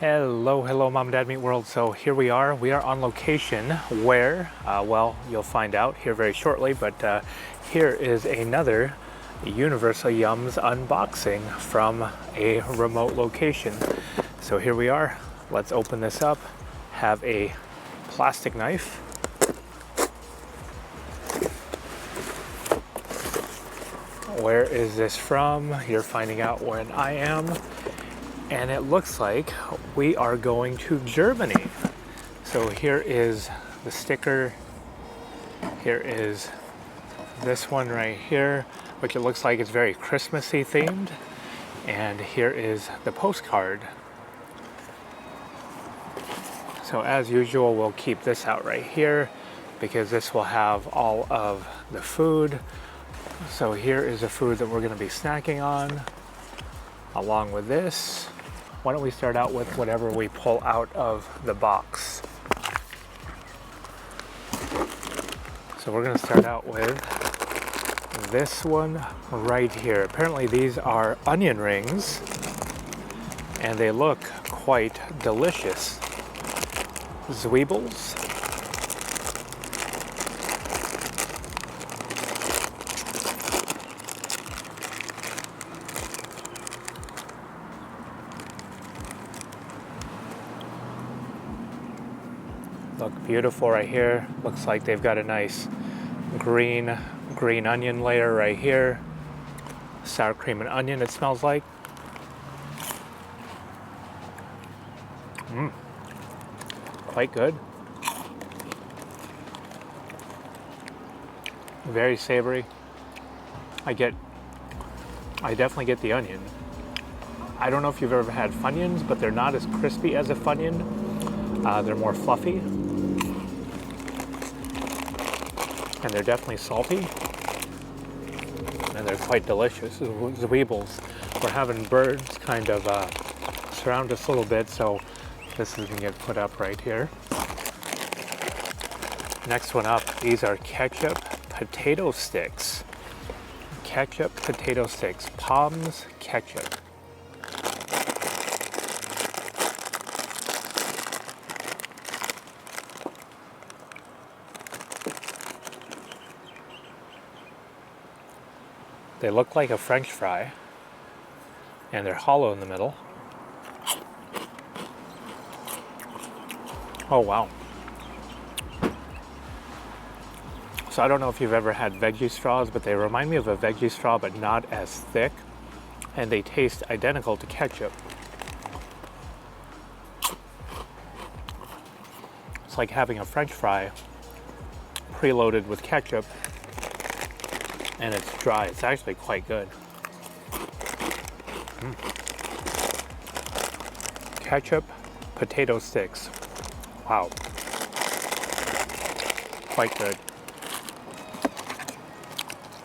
Hello, Mom and Dad Meet World. So here we are on location where, well, you'll find out here very shortly, but here is another Universal Yums unboxing from a remote location. So here we are, let's open this up, have a plastic knife. Where is this from? You're finding out when I am. And it looks like we are going to Germany. So here is the sticker. Here is this one right here, which it looks like it's very Christmassy themed. And here is the postcard. So as usual, we'll keep this out right here because this will have all of the food. So here is the food that we're going to be snacking on, along with this. Why don't we start out with whatever we pull out of the box. So we're going to start out with this one right here. Apparently these are onion rings, and they look quite delicious. Zweebles. Look beautiful right here. Looks like they've got a nice green onion layer right here. Sour cream and onion, it smells like. Quite good. Very savory. I definitely get the onion. I don't know if you've ever had Funyuns, but they're not as crispy as a Funyun. They're more fluffy. And they're definitely salty, and they're quite delicious. Zweebles. We're having birds kind of surround us a little bit, so this is going to get put up right here. Next one up, these are ketchup potato sticks. Ketchup potato sticks. Palms ketchup. They look like a French fry, and they're hollow in the middle. Oh wow. So I don't know if you've ever had veggie straws, but they remind me of a veggie straw, but not as thick, and they taste identical to ketchup. It's like having a French fry preloaded with ketchup, and it's dry. It's actually quite good. Ketchup potato sticks. Wow. Quite good.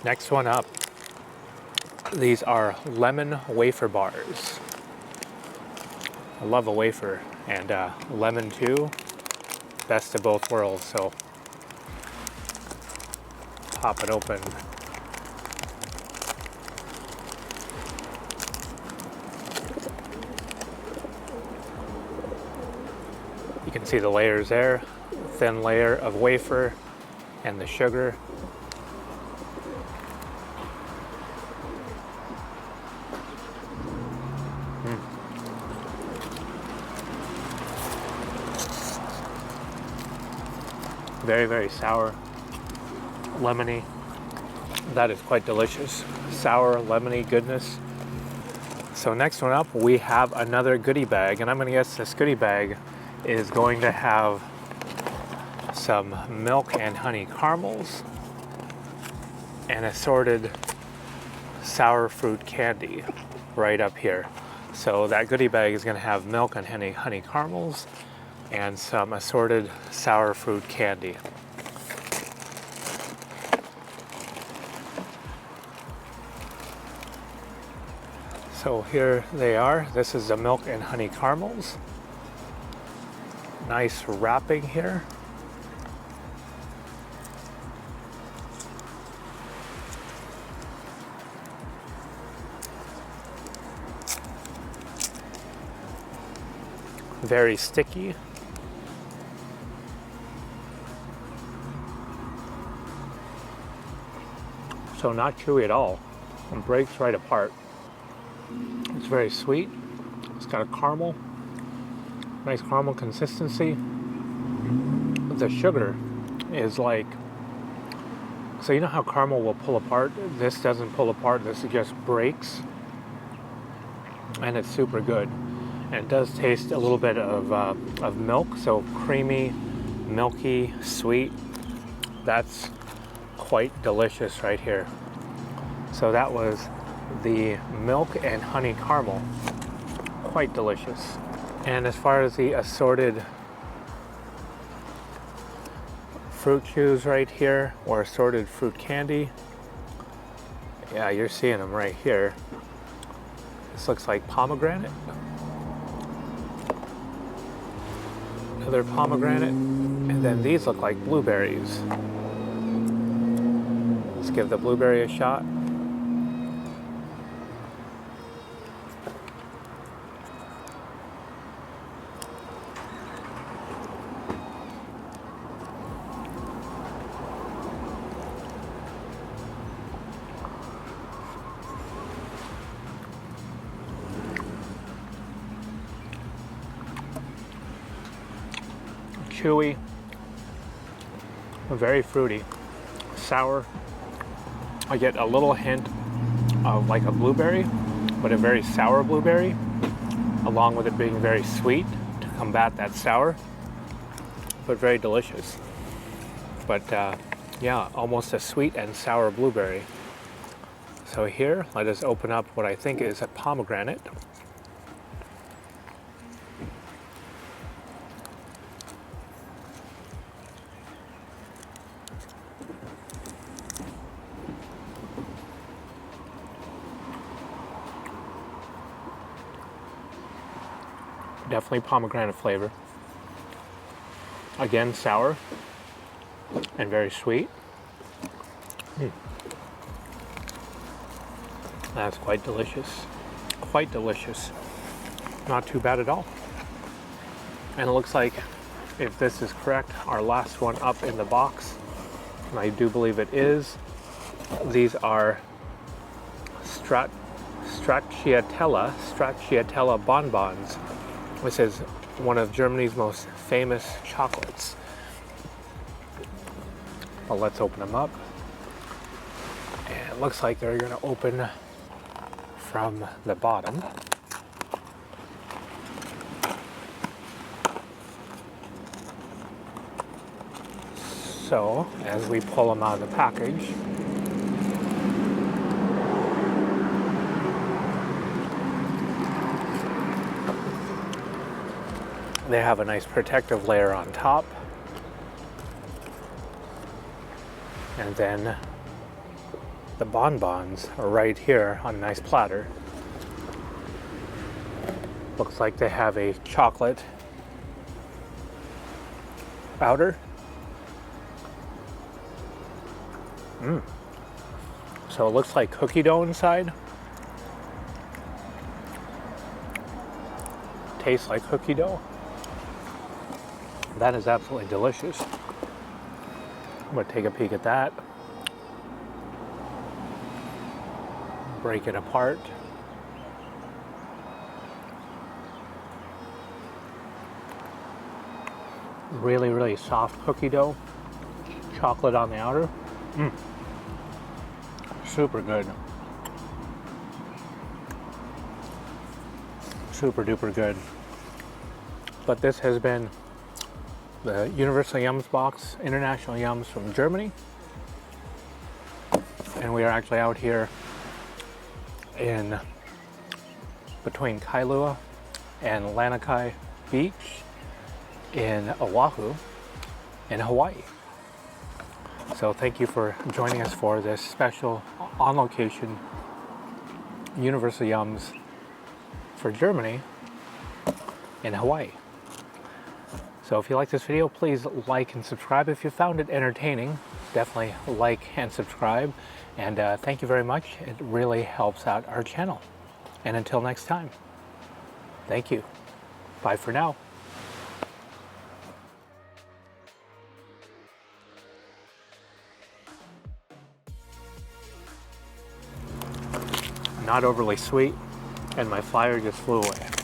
Next one up. These are lemon wafer bars. I love a wafer, and lemon too. Best of both worlds, so pop it open. You can see the layers there, thin layer of wafer and the sugar. Very, very sour, lemony. That is quite delicious. Sour, lemony goodness. So next one up, we have another goodie bag, and I'm gonna guess this goodie bag is going to have some milk and honey caramels and assorted sour fruit candy right up here. So that goodie bag is going to have milk and honey caramels and some assorted sour fruit candy. So here they are. This is the milk and honey caramels. Nice wrapping here. very sticky. So not chewy at all. It breaks right apart. It's very sweet. It's got a caramel, nice caramel consistency. The sugar is like, so you know how caramel will pull apart? This doesn't pull apart, this just breaks. And it's super good. And it does taste a little bit of milk, so creamy, milky, sweet. That's quite delicious right here. So that was the milk and honey caramel. Quite delicious. And as far as the assorted fruit chews right here, or assorted fruit candy, yeah, you're seeing them right here. This looks like pomegranate. Another pomegranate. And then these look like blueberries. Let's give the blueberry a shot. Chewy, very fruity, sour. I get a little hint of like a blueberry, but a very sour blueberry, along with it being very sweet to combat that sour, but very delicious. But yeah, almost a sweet and sour blueberry. So here, let us open up what I think is a pomegranate. Definitely pomegranate flavor. Again, sour and very sweet. That's quite delicious. Quite delicious. Not too bad at all. And it looks like, if this is correct, our last one up in the box, and I do believe it is, these are stracciatella bonbons. This is one of Germany's most famous chocolates. Well, let's open them up. And it looks like they're going to open from the bottom. So, as we pull them out of the package, they have a nice protective layer on top. And then the bonbons are right here on a nice platter. Looks like they have a chocolate outer. So it looks like cookie dough inside. Tastes like cookie dough. That is absolutely delicious. I'm going to take a peek at that. Break it apart. Really, really soft cookie dough. Chocolate on the outer. Super good. Super duper good. But this has been the Universal Yums box, International Yums from Germany. And we are actually out here in between Kailua and Lanikai Beach in Oahu in Hawaii. So thank you for joining us for this special on location Universal Yums for Germany in Hawaii. So if you like this video, please like and subscribe. If you found it entertaining, definitely like and subscribe. And thank you very much. It really helps out our channel. And until next time, thank you. Bye for now. not overly sweet, and my fire just flew away.